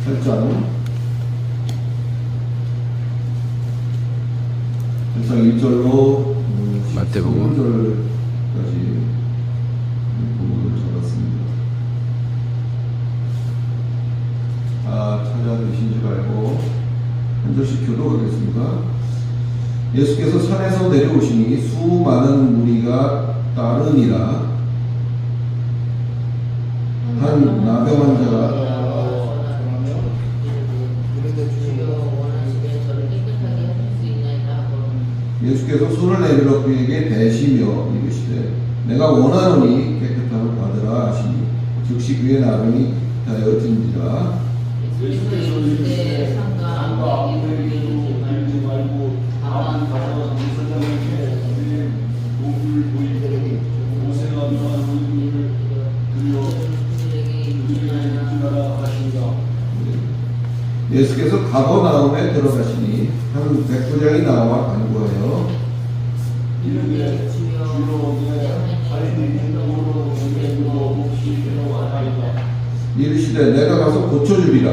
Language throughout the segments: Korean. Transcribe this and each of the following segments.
8장 1절로 마태복음 16절까지 부분을 적었습니다. 찾아주신지 알고 한 절씩 교독하겠습니다. 예수께서 산에서 내려오시니 수많은 무리가 따르니라. 한 나병 환자가 예수께서 손을 내밀어 그에게 대시며 이르시되 내가 원하노니 깨끗함을 받으라 하시니 즉시 그의 나병이 다하여진지라. 예수께서 이르시되 상가 아무에게도 알지 말고 다만 가서 제사장에게 우리의 몸을 보이게 고생하며 하는 일을 그들에게 인하라 하신다. 예수께서 가버나움에 들어가시니 한 백부장이 나와 간구하여 이르되 주여 내 발이 눈으로 주께로 혹시 데려와나이다. 이르시되 내가 가서 고쳐주리라.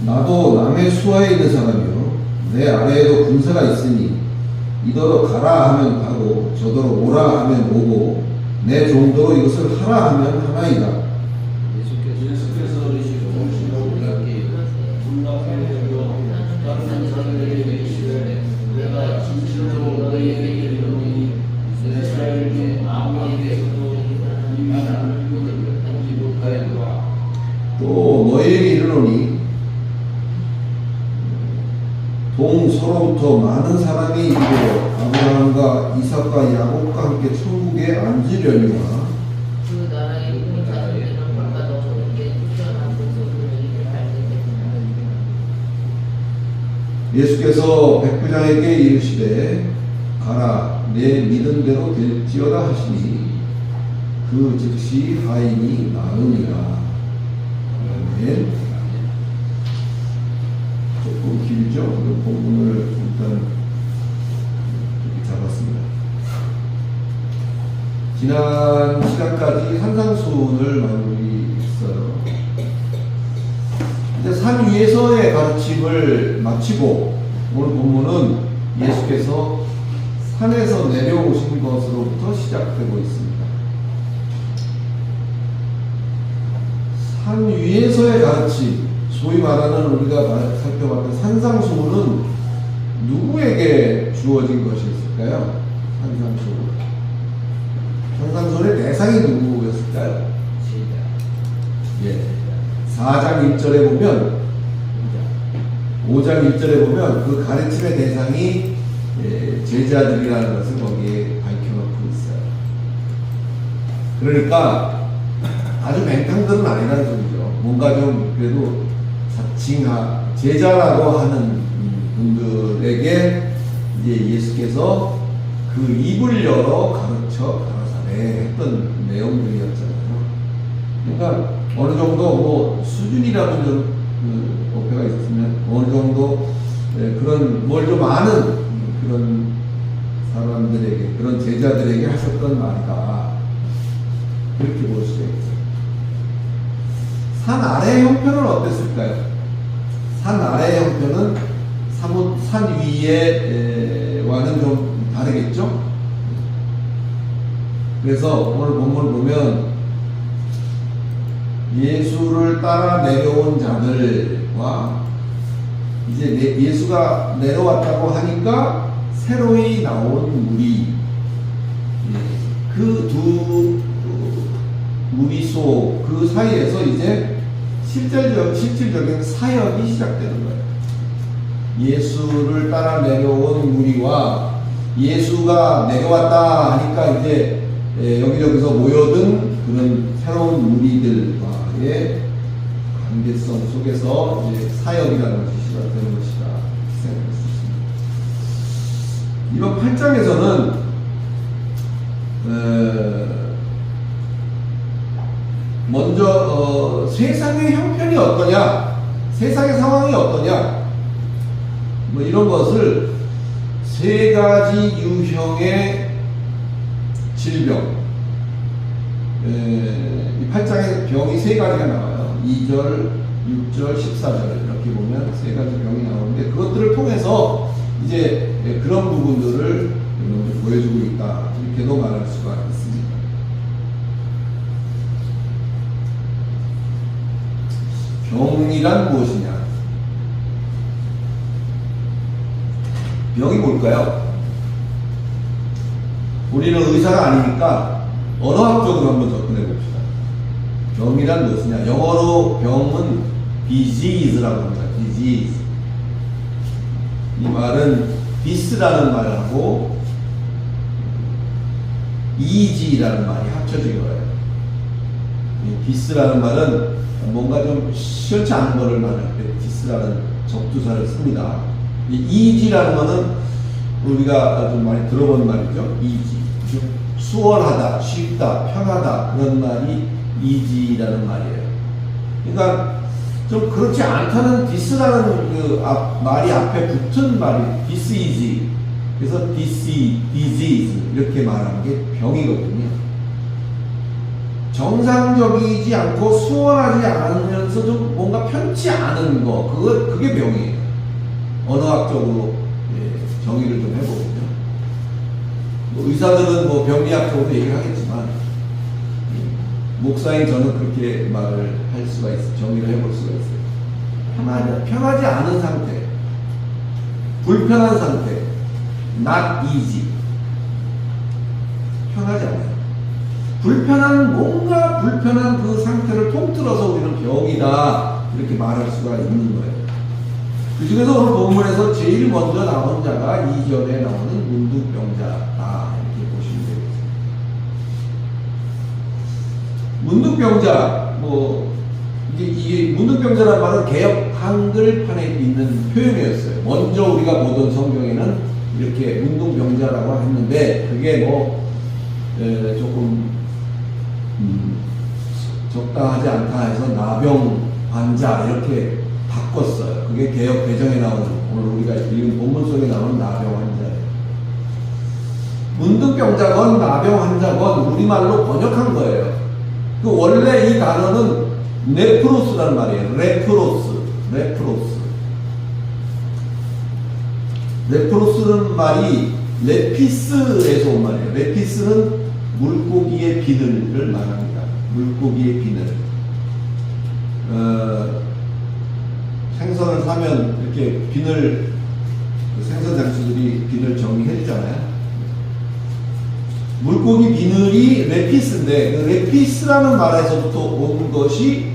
나도 남의 수하에 있는 사람이요 내 아래에도 군사가 있으니 이더러 가라 하면 가고 저더러 오라 하면 오고 내 정도로 이것을 하라 하면 하나이다. 예수께서 이르시고 우리에게 다른 사람에게 이르시되 내가 진실로 너희에게 이르노니 이스라엘 중 아무에게서도 이 말을 듣지 못하였노라. 또 너희에게 이르노니 동서로부터 많은 사람이 이르러 아브라함과 이삭과 야곱과 함께 천국에 앉으려니와 그 나라의 공자들은 바꿔도 그렇게 투전한 소수들이 발생됩니다. 예수께서 백부장에게 이르시되 가라 내 믿음대로 될지어다 하시니 그 즉시 하인이 나으니라. 아멘. 조금 길죠? 그 본문을 일단 이렇게 잡았습니다. 지난 시간까지 산상수훈을 마무리했어요. 이제 산 위에서의 가르침을 마치고 오늘 본문은 예수께서 산에서 내려오신 것으로부터 시작되고 있습니다. 산 위에서의 가르침, 소위 말하는 우리가 살펴봤던 산상수훈은 누구에게 주어진 것이었을까요? 산상수훈의 대상이 누구였을까요? 예. 4장 1절에 보면 5장 1절에 보면 그 가르침의 대상이 제자들이라는 것을 거기에 밝혀놓고 있어요. 그러니까 아주 맹탕들은 아니라는 소리죠. 뭔가 좀 그래도 제자라고 하는 분들에게 이제 예수께서 그 입을 열어 가르쳐 가라사대 했던 내용들이었잖아요. 그러니까 어느 정도 뭐 수준이라는 좀 어폐가 있었으면 어느 정도 그런 뭘 좀 아는 그런 사람들에게 그런 제자들에게 하셨던 말이다. 그렇게 볼 수 있어요. 산 아래의 형편은 어땠을까요? 산 아래의 형편은 산 위에와는 좀 다르겠죠? 그래서 오늘 본문을 보면 예수를 따라 내려온 자들과 이제 예수가 내려왔다고 하니까 새로이 나온 무리, 그 두 무리소 그 사이에서 이제 실질적인 사역이 시작되는 거예요. 예수를 따라 내려온 무리와 예수가 내려왔다 하니까 이제 여기저기서 모여든 그런 새로운 무리들과의 관계성 속에서 이제 사역이라는 것이 시작되는 것이다 생각할 수 있습니다. 이번 8장에서는 먼저 세상의 형편이 어떠냐 세상의 상황이 어떠냐? 뭐 이런 것을 세 가지 유형의 질병, 이 8장에 병이 세 가지가 나와요. 2절, 6절, 14절 이렇게 보면 세 가지 병이 나오는데 그것들을 통해서 이제 그런 부분들을 보여주고 있다 이렇게도 말할 수가 있습니다. 병이란 무엇이냐? 병이 뭘까요? 우리는 의사가 아니니까 언어학적으로 한번 접근해 봅시다. 병이란 무엇이냐? 영어로 병은 disease라고 합니다. disease. 이 말은 dis라는 말하고 easy라는 말이 합쳐진 거예요. 이 dis라는 말은 뭔가 좀 시원치 않은 거를 말할 때 dis라는 접두사를 씁니다. 이 easy라는 거는 우리가 좀 많이 들어본 말이죠. easy. 수월하다, 쉽다, 편하다 그런 말이 easy라는 말이에요. 그러니까 좀 그렇지 않다는 dis라는 그 말이 앞에 붙은 말이 disease. 그래서 disease 이렇게 말하는 게 병이거든요. 정상적이지 않고 수월하지 않으면서 좀 뭔가 편치 않은 거 그게 병이에요. 언어학적으로 정의를 좀 해보거든요. 뭐 의사들은 뭐 병리학적으로 얘기를 하겠지만 목사인 저는 그렇게 말을 할 수가 있어요. 정의를 해볼 수가 있어요. 편하지 않은 상태, 불편한 상태, not easy. 편하지 않아요. 뭔가 불편한 그 상태를 통틀어서 우리는 병이다 이렇게 말할 수가 있는 거예요. 그 중에서 오늘 본문에서 제일 먼저 나온 자가 2절에 나오는 문둥병자다 이렇게 보시면 되겠습니다. 문둥병자, 뭐 이게 문둥병자라는 말은 개역 한글판에 있는 표현이었어요. 먼저 우리가 보던 성경에는 이렇게 문둥병자라고 했는데 그게 뭐 조금 적당하지 않다 해서 나병 환자 이렇게 바꿨어요. 그게 개역 배정에 나오는 오늘 우리가 읽은 본문 속에 나오는 나병 환자예요. 문둥병자건 나병 환자건 우리말로 번역한 거예요. 그 원래 이 단어는 레프로스라는 말이에요. 레프로스는 말이 레피스에서 온 말이에요. 레피스는 물고기의 비늘을 말합니다. 물고기의 비늘. 생선을 사면 이렇게 비늘, 생선 장수들이 비늘 정리해주잖아요. 물고기 비늘이 레피스인데, 그 레피스라는 말에서부터 온 것이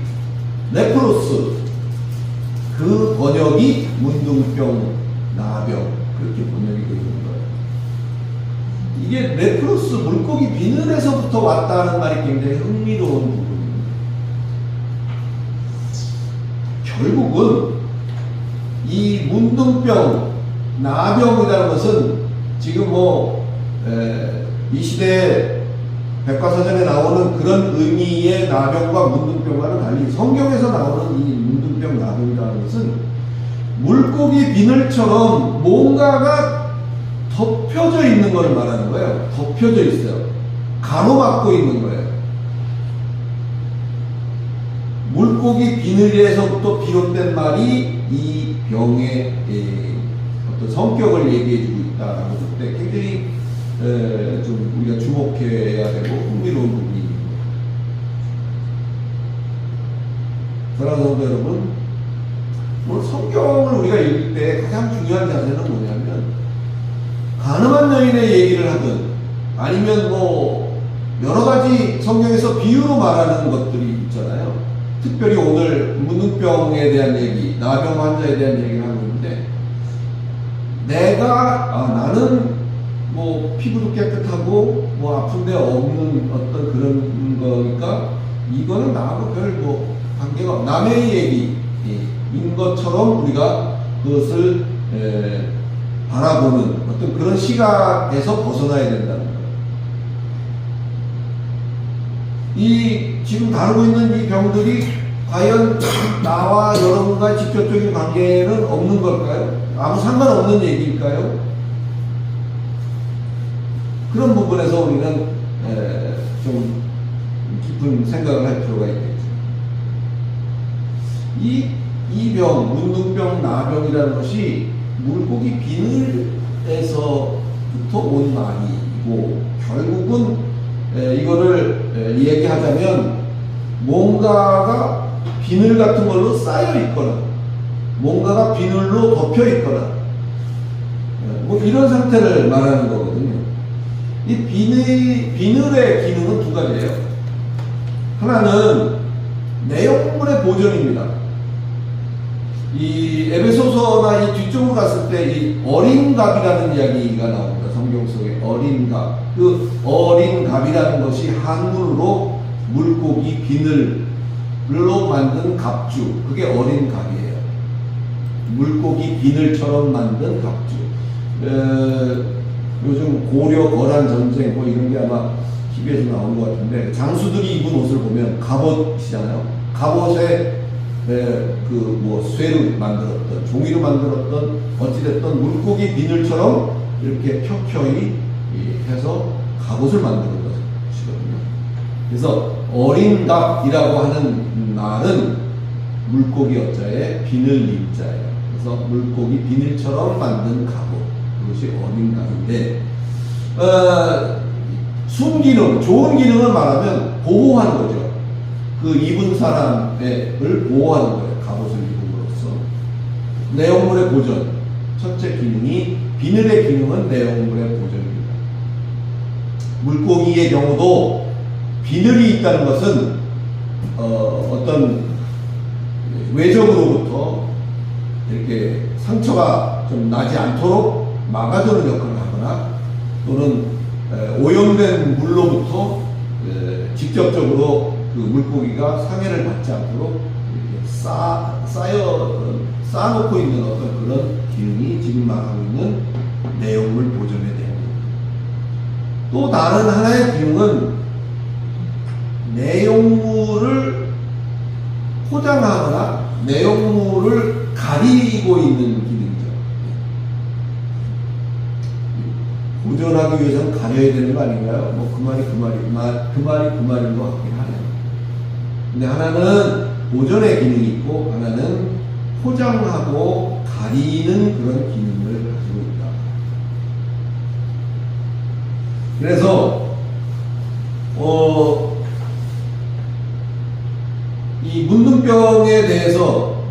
레프로스. 그 번역이 문둥병, 나병, 그렇게 번역이 되어 있는 거예요. 이게 레프로스, 물고기 비늘에서부터 왔다는 말이 굉장히 흥미로운 부분입니다. 결국은 이 문둥병, 나병이라는 것은 지금 이 시대에 백과사전에 나오는 그런 의미의 나병과 문둥병과는 달리 성경에서 나오는 이 문둥병, 나병이라는 것은 물고기 비늘처럼 뭔가가 덮여져 있는 걸 말하는 거예요. 덮여져 있어요. 가로막고 있는 거예요. 물고기 비늘에서부터 비롯된 말이 이 병의 어떤 성격을 얘기해주고 있다라고 볼 때 굉장히 좀 우리가 주목해야 되고 흥미로운 부분입니다. 사랑하는 성도 여러분, 오늘 성경을 우리가 읽을 때 가장 중요한 자세는 뭐냐면 가늠한 여인의 얘기를 하든 아니면 뭐 여러 가지 성경에서 비유로 말하는 것들이 있잖아요. 특별히 오늘 문둥병에 대한 얘기, 나병 환자에 대한 얘기를 하고 있는데 나는 뭐 피부도 깨끗하고 뭐 아픈 데 없는 어떤 그런 거니까 이거는 나하고 별 뭐 관계가 남의 얘기인 것처럼 우리가 그것을 바라보는 어떤 그런 시각에서 벗어나야 된다는 거예요. 이 지금 다루고 있는 이 병들이 과연 나와 여러분과의 직접적인 관계는 없는 걸까요? 아무 상관없는 얘기일까요? 그런 부분에서 우리는 좀 깊은 생각을 할 필요가 있겠죠. 이 병, 문둥병, 나병이라는 것이 물고기 비늘에서부터 온 말이고, 결국은 이거를 얘기하자면 뭔가가 비늘 같은 걸로 쌓여 있거나 뭔가가 비늘로 덮여 있거나 뭐 이런 상태를 말하는 거거든요. 이 비늘의 기능은 두 가지예요. 하나는 내용물의 보존입니다. 이 에베소서나 이 뒤쪽으로 갔을 때 이 어린 갑이라는 이야기가 나옵니다. 성경 속에 어린 갑. 그 어린 갑이라는 것이 한문으로 물고기 비늘로 만든 갑주. 그게 어린 갑이에요. 물고기 비늘처럼 만든 갑주. 요즘 고려 거란 전쟁 뭐 이런 게 아마 TV에서 나온 것 같은데, 장수들이 입은 옷을 보면 갑옷이잖아요. 갑옷에 그 뭐 쇠로 만들었던, 종이로 만들었던, 어찌됐든 물고기 비늘처럼 이렇게 켜켜이 해서 갑옷을 만드는 것이거든요. 그래서 어린 갑이라고 하는 말은 물고기 어자에 비늘 입자예요. 그래서 물고기 비늘처럼 만든 갑옷, 그것이 어린 갑인데, 순기능, 좋은 기능을 말하면 보호하는 거죠. 그 입은 사람을 보호하는 거예요. 갑옷을 입음으로써. 내용물의 보존. 첫째 기능이, 비늘의 기능은 내용물의 보존입니다. 물고기의 경우도 비늘이 있다는 것은 어떤 외적으로부터 이렇게 상처가 좀 나지 않도록 막아주는 역할을 하거나, 또는 오염된 물로부터 직접적으로 그 물고기가 상해를 받지 않도록 이렇게 쌓아놓고 있는 어떤 그런 기능이 지금 말하고 있는 내용물 보존의 내용입니다. 또 다른 하나의 기능은 내용물을 포장하거나 내용물을 가리고 있는 기능이죠. 보존하기 위해서는 가려야 되는 거 아닌가요? 뭐 그 말이 그 말인 것 같긴 하네요. 근데 하나는 보존의 기능이 있고 하나는 포장하고 가리는 그런 기능을 가지고 있다. 그래서 이 문둥병에 대해서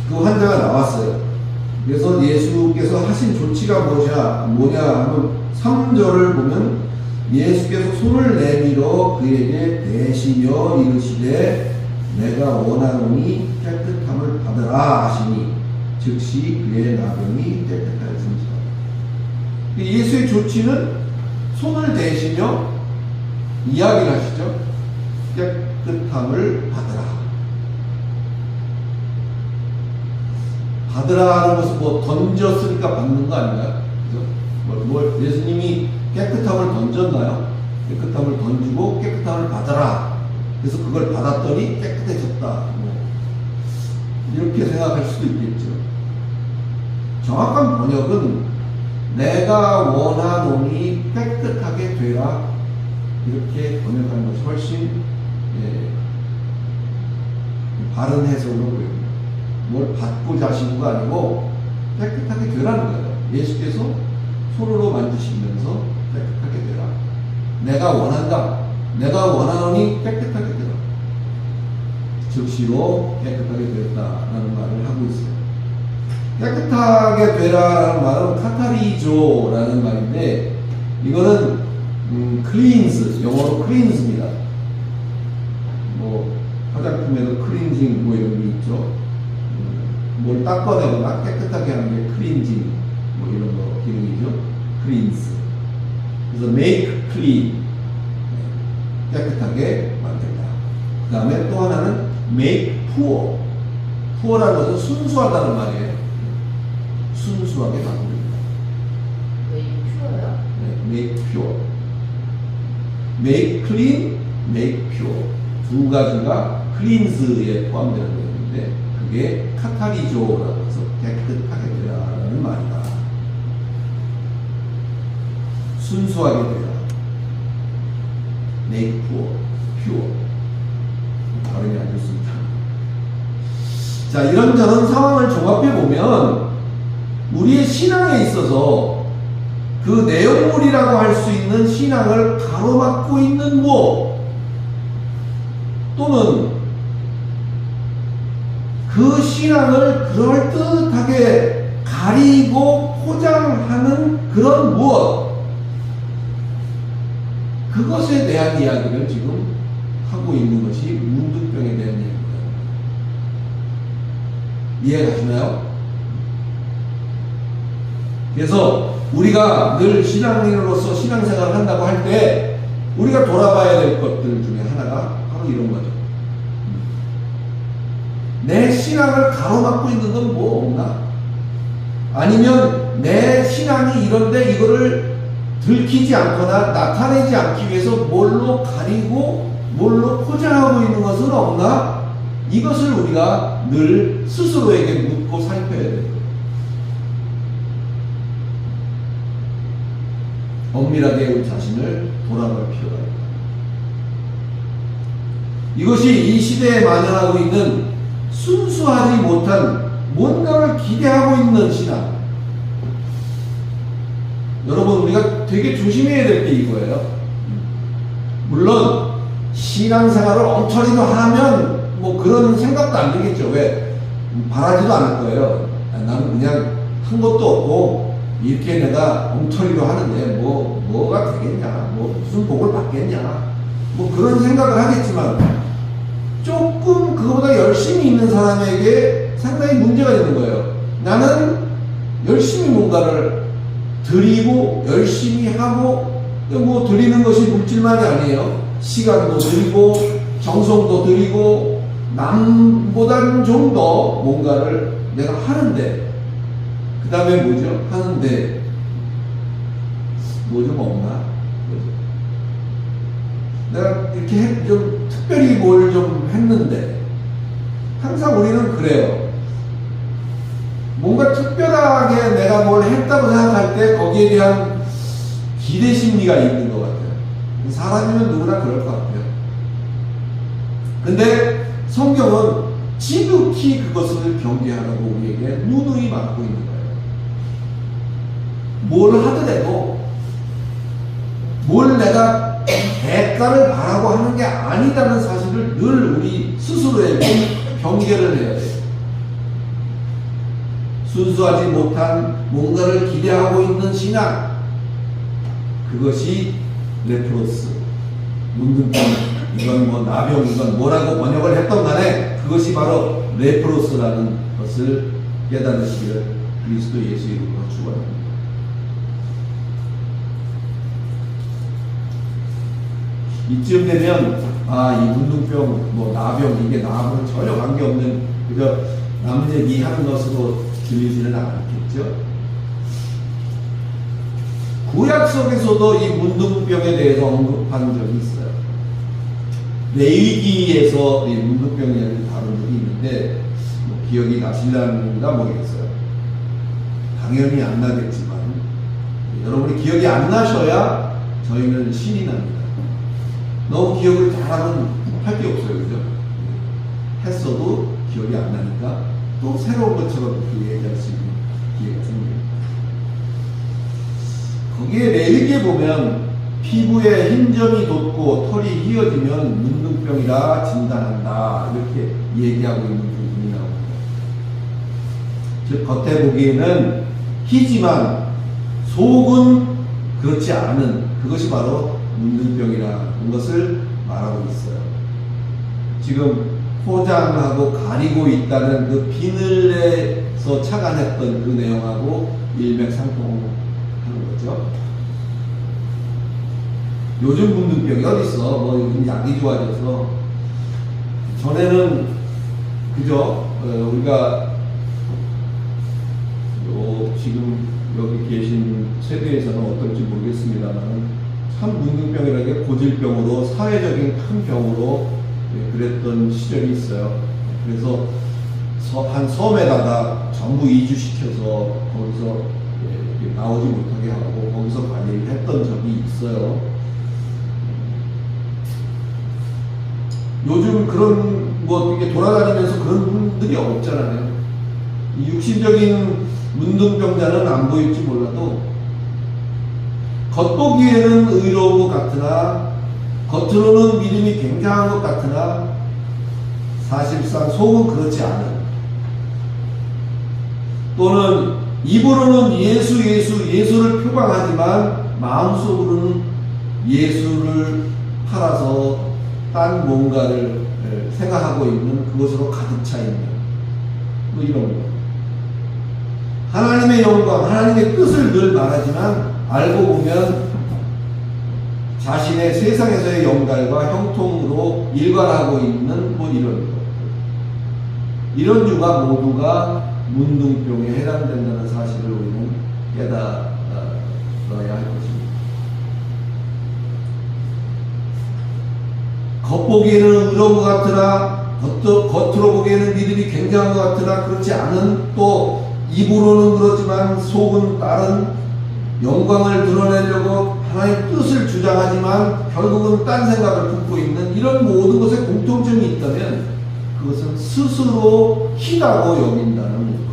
그 환자가 나왔어요. 그래서 예수께서 하신 조치가 뭐냐 하면 3절을 보면 예수께서 손을 내밀어 그에게 대시며 이르시되 내가 원하노니 깨끗함을 받으라 하시니 즉시 그의 나병이 깨끗하였습니다. 예수의 조치는 손을 대시며 이야기를 하시죠. 깨끗함을 받으라. 받으라 하는 것은 뭐 던졌으니까 받는 거 아닌가요? 그죠? 예수님이 깨끗함을 던졌나요? 깨끗함을 던지고 깨끗함을 받아라. 그래서 그걸 받았더니 깨끗해졌다. 이렇게 생각할 수도 있겠죠. 정확한 번역은 내가 원하노니 깨끗하게 되라. 이렇게 번역하는 것이 훨씬 바른 해석으로 보입니다. 뭘 받고자 하시는 거 아니고 깨끗하게 되라는 거예요. 예수께서 손으로 만지시면서 깨끗하게 되라. 내가 원한다. 내가 원하노니 깨끗하게 되라. 즉시로 깨끗하게 되었다라는 말을 하고 있어요. 깨끗하게 되라라는 말은 카타리조라는 말인데, 이거는 클린스, 영어로 클린스입니다. 뭐 화장품에도 클린징 뭐 이런 게 있죠. 뭘 닦아내거나 깨끗하게 하는 게 클린징 뭐 이런 거 기능이죠. 클린스. 그래서 make clean, 깨끗하게 만들다. 그 다음에 또 하나는 make poor. poor라는 것은 순수하다는 말이에요. 순수하게 만듭니다. 왜 퓨어요? 네, make pure. make clean, make pure. 두 가지가 클린즈에 포함되는 내용인데 그게 카타리조라고 해서 깨끗하게 되라는 말이다. 순수하게 되라. make pure. 발음이 안 좋습니다. 자, 이런저런 상황을 종합해 보면 우리의 신앙에 있어서 그 내용물이라고 할 수 있는 신앙을 가로막고 있는 무엇 또는 그 신앙을 그럴듯하게 가리고 포장하는 그런 무엇 그것에 대한 이야기를 지금 하고 있는 것이 문둥병에 대한 얘기입니다. 이해가시나요? 그래서 우리가 늘 신앙인으로서 신앙생활을 한다고 할 때 우리가 돌아봐야 될 것들 중에 하나가 바로 이런 거죠. 내 신앙을 가로막고 있는 건 뭐 없나? 아니면 내 신앙이 이런데 이거를 들키지 않거나 나타내지 않기 위해서 뭘로 가리고 뭘로 포장하고 있는 것은 없나? 이것을 우리가 늘 스스로에게 묻고 살펴야 돼요. 엄밀하게 우리 자신을 돌아볼 필요가 있다. 이것이 이 시대에 만연하고 있는 순수하지 못한 뭔가를 기대하고 있는 신앙. 여러분, 우리가 되게 조심해야 될 게 이거예요. 물론 신앙생활을 엉터리로 하면 뭐 그런 생각도 안 들겠죠. 왜? 바라지도 않을 거예요. 나는 그냥 한 것도 없고 이렇게 내가 엉터리로 하는데 뭐가 되겠냐, 뭐 무슨 복을 받겠냐, 뭐 그런 생각을 하겠지만 조금 그거보다 열심히 있는 사람에게 상당히 문제가 있는 거예요. 나는 열심히 뭔가를 드리고 열심히 하고 뭐 드리는 것이 물질만이 아니에요. 시간도 드리고 정성도 드리고 남보다는 좀 더 뭔가를 내가 하는데 그 다음에 뭐죠? 하는데 뭐 좀 없나? 내가 이렇게 좀 특별히 뭘 좀 했는데 항상 우리는 그래요. 뭔가 특별하게 내가 뭘 했다고 생각할 때 거기에 대한 기대 심리가 있는 것 같아요. 사람이면 누구나 그럴 것 같아요. 근데 성경은 지극히 그것을 경계하라고 우리에게 누누이 말하고 있는 거예요. 뭘 하더라도 뭘 내가 대가를 바라고 하는 게 아니다는 사실을 늘 우리 스스로에게 경계를 해야 돼요. 순수하지 못한 뭔가를 기대하고 있는 신앙, 그것이 레프로스, 문둥병, 이건 뭐 나병, 이건 뭐라고 번역을 했던 간에 그것이 바로 레프로스라는 것을 깨달으시기를 그리스도 예수 이름으로 축원합니다. 이쯤 되면 이 문둥병, 뭐 나병, 이게 나하고는 전혀 관계없는 그저 남 얘기하는 것으로 들리지는 않겠죠. 구약 속에서도 이 문둥병에 대해서 언급한 적이 있어요. 레위기에서 이 문둥병 이야기를 다룬 적이 있는데 뭐 기억이 나실란가 모르겠어요. 당연히 안 나겠지만 여러분이 기억이 안 나셔야 저희는 신이 납니다. 너무 기억을 잘하면 할 게 없어요. 그죠? 했어도 기억이 안 나니까 또 새로운 것처럼 이렇게 얘기할 수 있는 기회가 생겨요. 거기에 레위기에 보면 피부에 흰점이 돋고 털이 휘어지면 문둥병이라 진단한다, 이렇게 얘기하고 있는 부분이 나옵니다. 즉 겉에 보기에는 희지만 속은 그렇지 않은 그것이 바로 문둥병이라는 것을 말하고 있어요. 지금 포장하고 가리고 있다는 그 비늘에서 착안했던 그 내용하고 일맥상통하는 거죠. 요즘 문둥병이 어딨어? 뭐 요즘 약이 좋아져서. 전에는 그죠? 우리가 지금 여기 계신 세대에서는 어떨지 모르겠습니다만 참 문둥병이라는 게 고질병으로 사회적인 큰 병으로 그랬던 시절이 있어요. 그래서 한 섬에다가 전부 이주시켜서 거기서 나오지 못하게 하고 거기서 관리를 했던 적이 있어요. 요즘 그런 이렇게 돌아다니면서 그런 분들이 없잖아요. 이 육신적인 문둥병자는 안 보일지 몰라도 겉보기에는 의로운 것 같으나 겉으로는 믿음이 굉장한 것 같으나 사실상 속은 그렇지 않은, 또는 입으로는 예수를 표방하지만 마음속으로는 예수를 팔아서 딴 뭔가를 생각하고 있는, 그것으로 가득 차 있는 이런 것. 하나님의 영광, 하나님의 뜻을 늘 말하지만 알고 보면 자신의 세상에서의 영광과 형통으로 일관하고 있는 이런 것. 이런 유가 모두가 문둥병에 해당된다는 사실을 우리는 깨달아야 할 것입니다. 겉보기에는 의로운 것 같으나 겉으로 보기에는 믿음이 굉장한 것 같으나 그렇지 않은, 또 입으로는 그렇지만 속은 다른 영광을 드러내려고 하나님의 뜻을 주장하지만 결국은 딴 생각을 품고 있는 이런 모든 것에 공통점이 있다면 그것은 스스로 희다고 여긴다는 것입니다.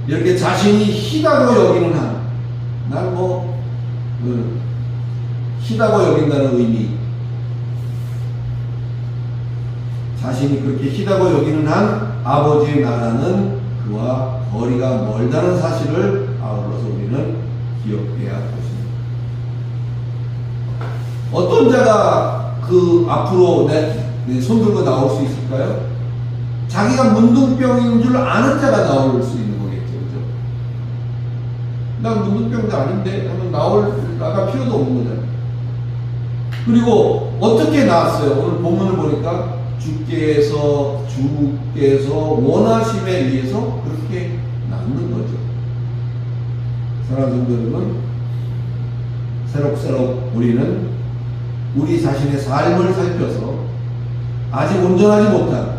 이렇게 자신이 희다고 여기는 한, 난 희다고 여긴다는 의미, 자신이 그렇게 희다고 여기는 한 아버지의 나라는 그와 거리가 멀다는 사실을 아울러서 우리는 기억해야 할 것입니다. 어떤 자가 그 앞으로 내 손 들고 나올 수 있을까요? 자기가 문둥병인 줄 아는 자가 나올 수 있는 거겠죠. 그죠? 난 문둥병자 아닌데 하면 나갈 필요도 없는 거잖아요. 그리고 어떻게 나왔어요? 오늘 본문을 보니까 주께서 원하심에 의해서 그렇게 낳는 거죠. 사랑하는 성도 여러분, 새록새록 우리는 우리 자신의 삶을 살펴서 아직 온전하지 못한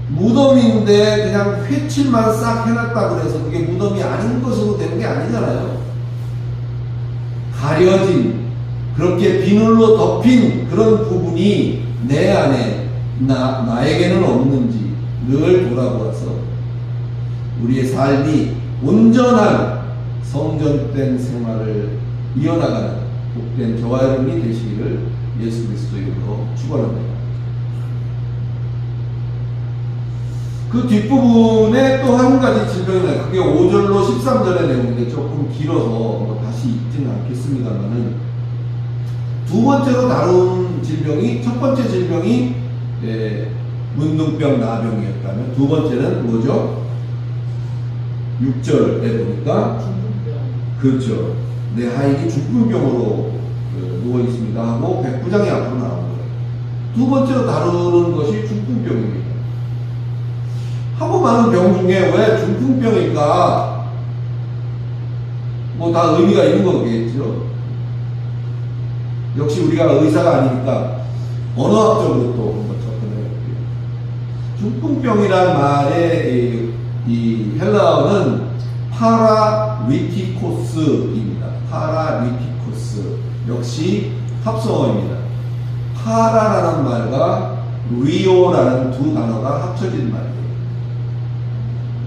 무덤인데 그냥 회칠만 싹 해놨다고 해서 그게 무덤이 아닌 것으로 되는 게 아니잖아요. 가려진, 그렇게 비늘로 덮인 그런 부분이 내 안에 나에게는 없는지 늘 돌아보아서 우리의 삶이 온전한 성전된 생활을 이어나가는 복된 저와 여러분이 되시기를 예수 그리스도 이름으로 축원합니다. 그 뒷부분에 또 한 가지 질병이 나요. 그게 5절로 13절의 내용인데 조금 길어서 다시 읽지는 않겠습니다만은, 두 번째로 다룬 질병이, 첫 번째 질병이 문둥병 나병이었다면 두 번째는 뭐죠? 6절에 보니까 중풍병. 그렇죠. 내 하인이 중풍병으로 누워 있습니다 하고 백부장이 앞으로 나오는 거예요. 두 번째로 다루는 것이 중풍병입니다. 하고 많은 병 중에 왜 중풍병일까? 다 의미가 있는 거겠죠. 역시 우리가 의사가 아니니까 언어학적으로 또 한번 접근해 볼게요. 중풍병이란 말의 이 헬라어는 파라리티코스입니다. 파라리티코스. 역시 합성어입니다. 파라라는 말과 리오라는 두 단어가 합쳐진 말이에요.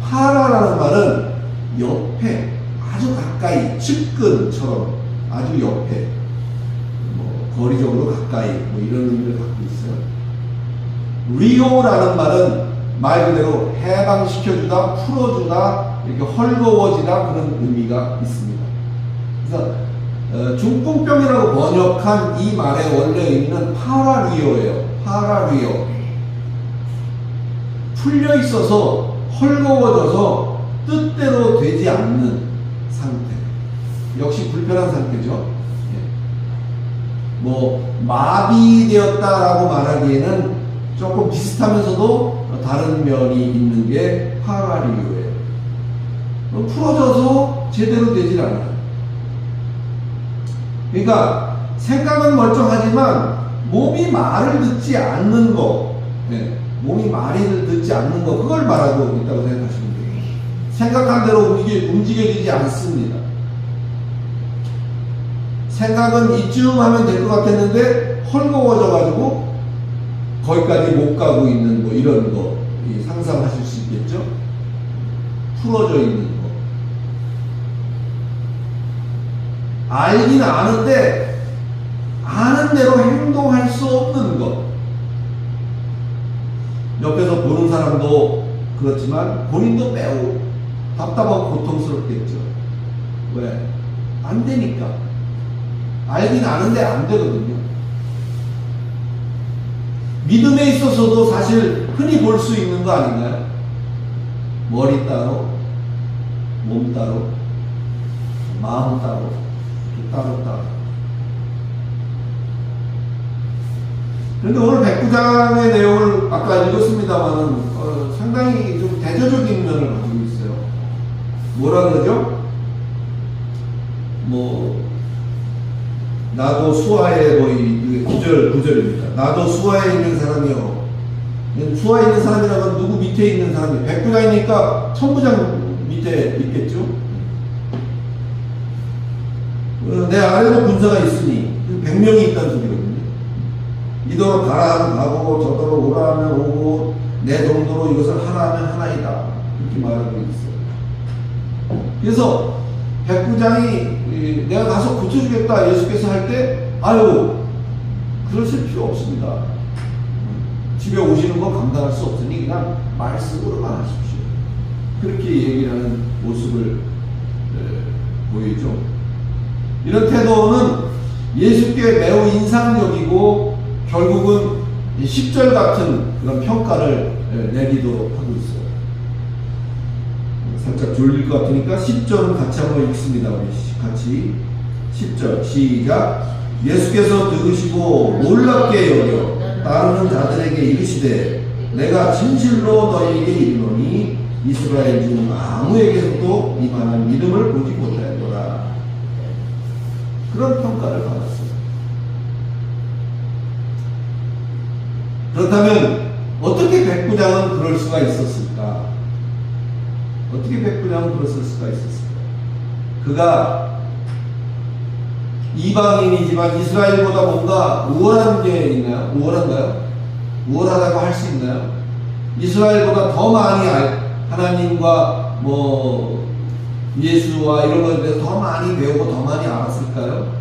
파라라는 말은 옆에, 아주 가까이, 측근처럼 아주 옆에, 거리적으로 가까이, 이런 의미를 갖고 있어요. 리오라는 말은 말 그대로 해방시켜주다, 풀어주다, 이렇게 헐거워지다, 그런 의미가 있습니다. 그래서 중풍병이라고 번역한 이 말의 원래 의미는 파라리오예요. 파라리오. 풀려 있어서 헐거워져서 뜻대로 되지 않는 상태. 역시 불편한 상태죠. 마비되었다라고 말하기에는 조금 비슷하면서도 다른 면이 있는 게 파라리오예요. 풀어져서 제대로 되질 않아요. 그러니까 생각은 멀쩡하지만 몸이 말을 듣지 않는 거, 네. 몸이 말을 듣지 않는 거, 그걸 말하고 있다고 생각하시면 돼요. 생각한 대로 움직여지지 않습니다. 생각은 이쯤 하면 될 것 같았는데 헐거워져가지고 거기까지 못 가고 있는 뭐 이런 거 상상하실 수 있겠죠? 풀어져 있는 거. 알긴 아는데 아는 대로 행동할 수 없는 것. 옆에서 보는 사람도 그렇지만 본인도 매우 답답하고 고통스럽겠죠. 왜? 안 되니까. 알긴 아는데 안 되거든요. 믿음에 있어서도 사실 흔히 볼 수 있는 거 아닌가요? 머리 따로, 몸 따로, 마음 따로, 따로. 그런데 오늘 백구장의 내용을 아까 읽었습니다만은 상당히 좀 대조적인 면을 가지고 있어요. 뭐라 그러죠? 나도 수하에 이 구절입니다. 나도 수하에 있는 사람이요. 수하에 있는 사람이라는 건 누구 밑에 있는 사람이에요? 백부장이니까 천부장 밑에 있겠죠? 내 아래도 군사가 있으니 100명이 있다는 소리거든요. 이도로 가라 하면 가고 저도로 오라 하면 오고 내 정도로 이것을 하라 하면 하나이다. 이렇게 말하고 있어요. 그래서 백부장이 내가 가서 고쳐주겠다 예수께서 할 때 아유 그러실 필요 없습니다. 집에 오시는 거 감당할 수 없으니 그냥 말씀으로만 하십시오. 그렇게 얘기를 하는 모습을 보이죠. 이런 태도는 예수께 매우 인상적이고 결국은 10절 같은 그런 평가를 내리도록 하고 있어요. 살짝 졸릴 것 같으니까 10절은 같이 한번 읽습니다. 우리 같이 10절 시작. 예수께서 들으시고 놀랍게 여겨 따르는 자들에게 이르시되 내가 진실로 너희에게 이르노니 이스라엘 중 아무에게서도 이만한 믿음을 보지 못하였노라. 그런 평가를 받았어요. 그렇다면 어떻게 백부장은 그럴 수가 있었을까? 어떻게 백부장은 그랬을 수가 있었을까? 그가 이방인이지만 이스라엘보다 뭔가 우월한 게 있나요? 우월한가요? 우월하다고 할 수 있나요? 이스라엘보다 더 많이 하나님과 예수와 이런 것에 대해서 더 많이 배우고 더 많이 알았을까요?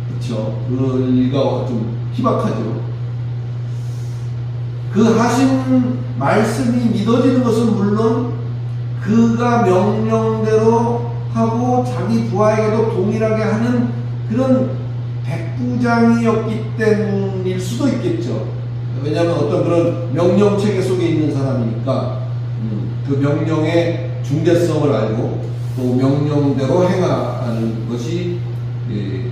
그렇죠. 그럴 리가 좀 희박하죠. 그 하신 말씀이 믿어지는 것은 물론 그가 명령대로 하고 자기 부하에게도 동일하게 하는 그런 백부장이었기 때문일 수도 있겠죠. 왜냐하면 어떤 그런 명령 체계 속에 있는 사람이니까 그 명령의 중대성을 알고 또 명령대로 행하는 것이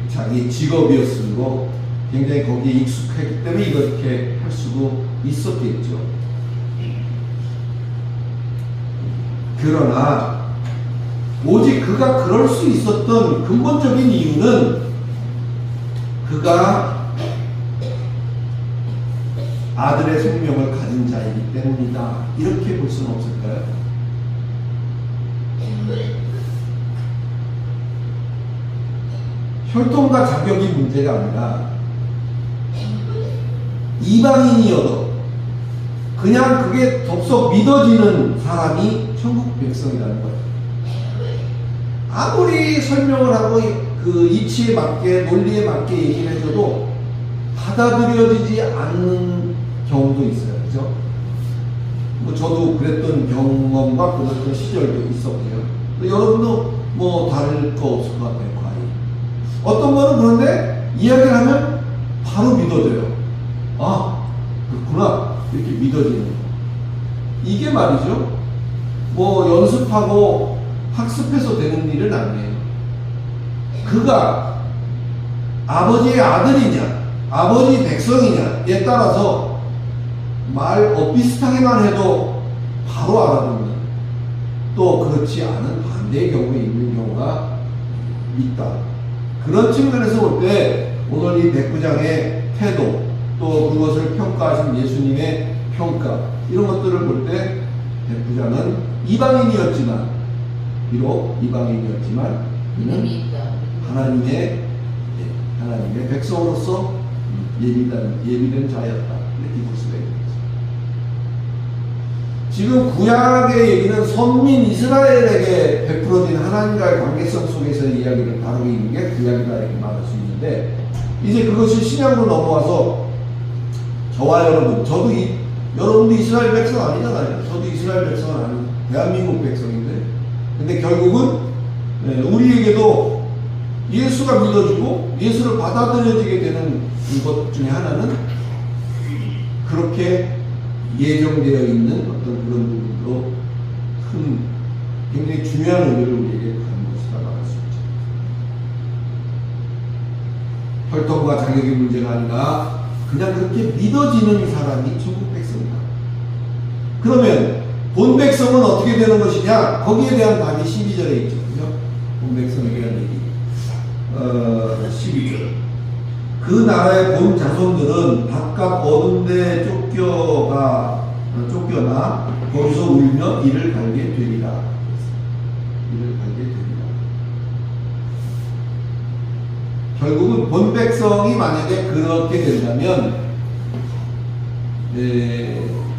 자기 직업이었으므로 굉장히 거기에 익숙했기 때문에 이렇게 할 수도 있었겠죠. 그러나 오직 그가 그럴 수 있었던 근본적인 이유는 그가 아들의 생명을 가진 자이기 때문이다. 이렇게 볼 수는 없을까요? 혈통과 자격이 문제가 아니라 이방인이어도 그냥 그게 덥석 믿어지는 사람이 천국 백성이라는 거예요. 아무리 설명을 하고 그 이치에 맞게 논리에 맞게 얘기를 해줘도 받아들여지지 않는 경우도 있어요. 그죠? 저도 그랬던 경험과 그랬던 시절도 있었고요. 여러분도 다를 거 없을 것 같아요. 거의. 어떤 거는 그런데 이야기를 하면 바로 믿어져요. 아, 그렇구나. 이렇게 믿어지는 거. 이게 말이죠. 연습하고 학습해서 되는 일은 아니에요. 그가 아버지의 아들이냐, 아버지 백성이냐에 따라서 말 비슷하게만 해도 바로 알아듣는, 또 그렇지 않은 반대의 경우에 있는 경우가 있다. 그런 측면에서 볼 때 오늘 이 백부장의 태도 또 그것을 평가하신 예수님의 평가 이런 것들을 볼 때 백부장은 이방인이었지만 비록 이방인이었지만 그는 믿음이 있다. 하나님의 백성으로서 예비된 자였다 이렇게 볼 수가 있는 거죠. 지금 구약의 얘기는 선민 이스라엘에게 베풀어진 하나님과의 관계성 속에서의 이야기를 다루고 있는 게 구약이다 이렇게 말할 수 있는데 이제 그것이 신약으로 넘어와서 저와 여러분, 여러분도 이스라엘 백성 아니잖아요. 저도 이스라엘 백성은 아니고 대한민국 백성인데 근데 결국은 우리에게도 예수가 믿어주고 예수를 받아들여지게 되는 것 중에 하나는 그렇게 예정되어 있는 어떤 그런 부분으로 큰 굉장히 중요한 의미를 우리에게 가는 것이다 말할 수 있죠. 혈통과 자격의 문제가 아니라 그냥 그렇게 믿어지는 사람이 천국 백성이다. 그러면 본 백성은 어떻게 되는 것이냐? 거기에 대한 답이 12절에 있죠. 그죠? 본 백성에 대한 얘기. 12절. 그 나라의 본 자손들은 바깥 어두운 데 쫓겨나 거기서 울며 이를 갈게 되리라. 이를 갈게 되리라. 결국은 본 백성이 만약에 그렇게 된다면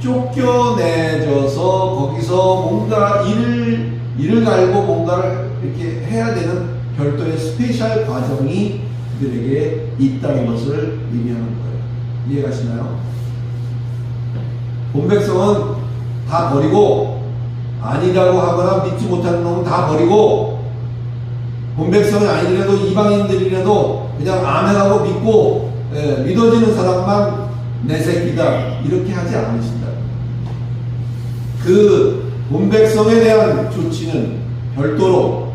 쫓겨내져서 거기서 뭔가 이를 갈고 뭔가를 이렇게 해야 되는 별도의 스페셜 과정이 그들에게 있다는 것을 의미하는 거예요. 이해가시나요? 본 백성은 다 버리고 아니라고 하거나 믿지 못하는 놈은 다 버리고 본 백성이 아니더라도 이방인들이라도 그냥 아멘하고 믿고 믿어지는 사람만 내 새끼다 이렇게 하지 않으신다. 그 본 백성에 대한 조치는 별도로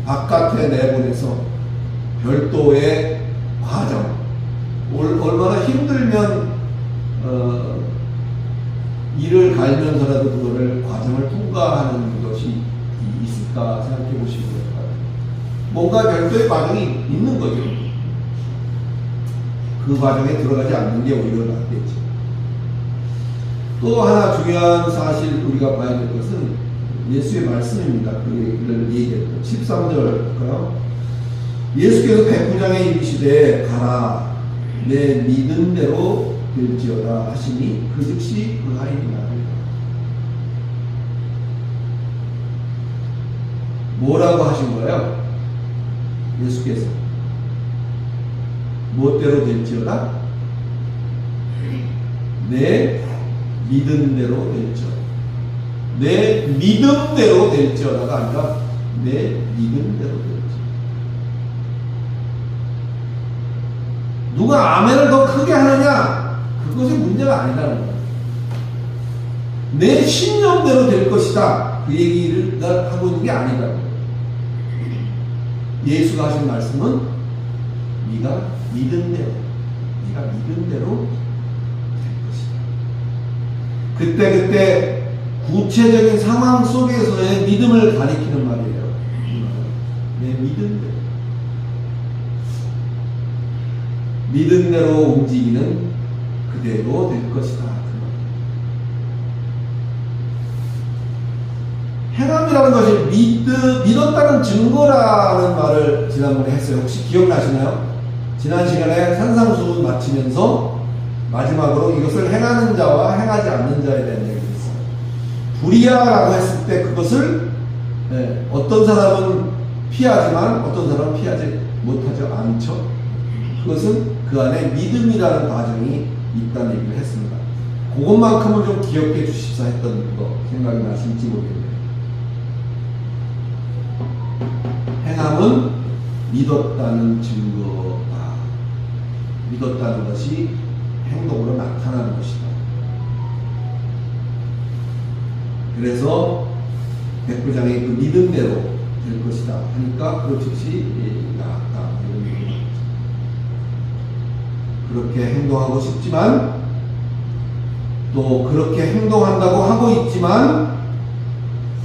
바깥에 내보내서 별도의 과정 얼마나 힘들면 이를 갈면서라도 그거를 과정을 통과하는 것이 있을까 생각해 보시면 될 것 같아요. 뭔가 별도의 과정이 있는 거죠. 그 과정에 들어가지 않는 게 오히려 낫겠죠. 또 하나 중요한 사실 우리가 봐야 될 것은 예수의 말씀입니다. 그를 얘기했던 13절 볼까요? 예수께서 백부장에 이르시되 가라 내 믿은 대로 될지어다 하시니 그 즉시 그 하인이라. 뭐라고 하신 거예요? 예수께서 무엇대로 될지어다? 내 믿은 대로 될지어다. 내 믿음대로 될지어다가 아니라 내 믿음대로 될지어다. 누가 아멘을 더 크게 하느냐? 그것이 문제가 아니라는 거예요. 내 신념대로 될 것이다. 그 얘기를 하고 있는 게 아니라고. 예수가 하신 말씀은 네가 믿은 대로 될 것이다. 그때 구체적인 상황 속에서의 믿음을 가리키는 말이에요. 내 믿음대로. 믿음대로 움직이는 그대로 될 것이다. 행함이라는 것이 믿었다는 증거라는 말을 지난번에 했어요. 혹시 기억나시나요? 지난 시간에 산상수훈 마치면서 마지막으로 이것을 행하는 자와 행하지 않는 자에 대한 얘기를 했어요. 불의야라고 했을 때 그것을 어떤 사람은 피하지만 어떤 사람은 피하지 못하죠. 않죠. 그것은 그 안에 믿음이라는 과정이 있다는 얘기를 했습니다. 그것만큼은 좀 기억해 주십사 했던 거 생각이 나실지 모르겠네요. 행함은 믿었다는 증거다. 믿었다는 것이 행동으로 나타나는 것이다. 그래서 백부장의 그 믿음대로 될 것이다 하니까 그 즉시 나았다. 그렇게 행동하고 싶지만 또 그렇게 행동한다고 하고 있지만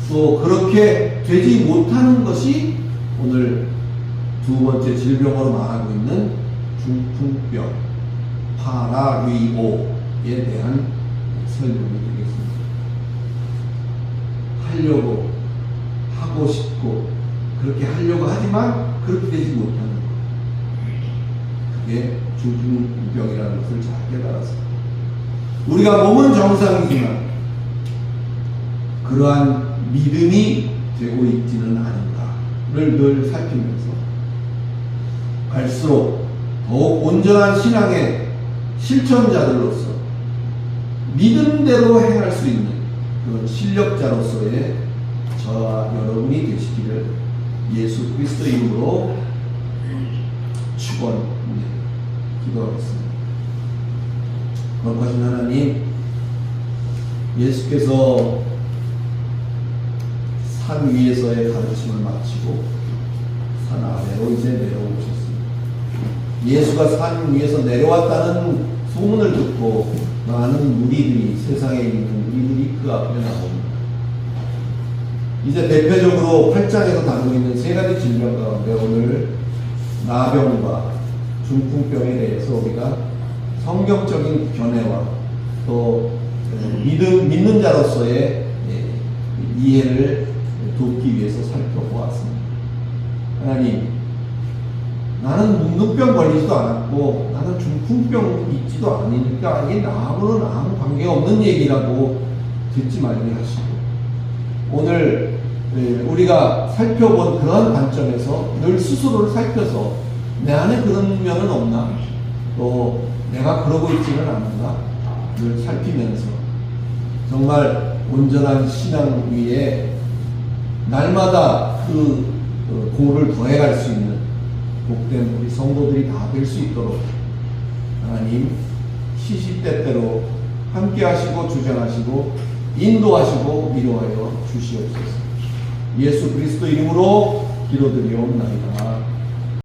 또 그렇게 되지 못하는 것이 오늘 두 번째 질병으로 말하고 있는 중풍병, 파라리오에 대한 설명이 되겠습니다. 하려고 하고 싶고 그렇게 하려고 하지만 그렇게 되지 못하는 것. 그게 중풍병이라는 것을 잘 깨달아서 우리가 몸은 정상이지만 그러한 믿음이 되고 있지는 않은가를 늘 살피면서 갈수록 더욱 온전한 신앙의 실천자들로서 믿음대로 행할 수 있는 그런 실력자로서의 저와 여러분이 되시기를 예수 그리스도 이름으로 축원합니다. 기도하겠습니다. 거룩하신 하나님, 예수께서 산 위에서의 가르침을 마치고 산 아래로 이제 내려오셨습니다. 예수가 산 위에서 내려왔다는 소문을 듣고 많은 무리들이, 세상에 있는 무리들이 그 앞에 나옵니다. 이제 대표적으로 8장에서 다루고 있는 세 가지 질병 가운데 오늘 나병과 중풍병에 대해서 우리가 성경적인 견해와 또 믿는 자로서의 이해를 돕기 위해서 살펴보았습니다. 하나님, 나는 문둥병 걸리지도 않았고 나는 중풍병 있지도 않으니까 이게 나하고는 아무 관계없는 얘기라고 듣지 말게 하시고, 오늘 우리가 살펴본 그러한 관점에서 늘 스스로를 살펴서 내 안에 그런 면은 없나, 또 내가 그러고 있지는 않은가 늘 살피면서 정말 온전한 신앙 위에 날마다 그 공을 더해갈 수 있는 복된 우리 성도들이 다 될 수 있도록 하나님 시시때때로 함께 하시고 주장하시고 인도하시고 위로하여 주시옵소서. 예수 그리스도 이름으로 기도드리옵나이다.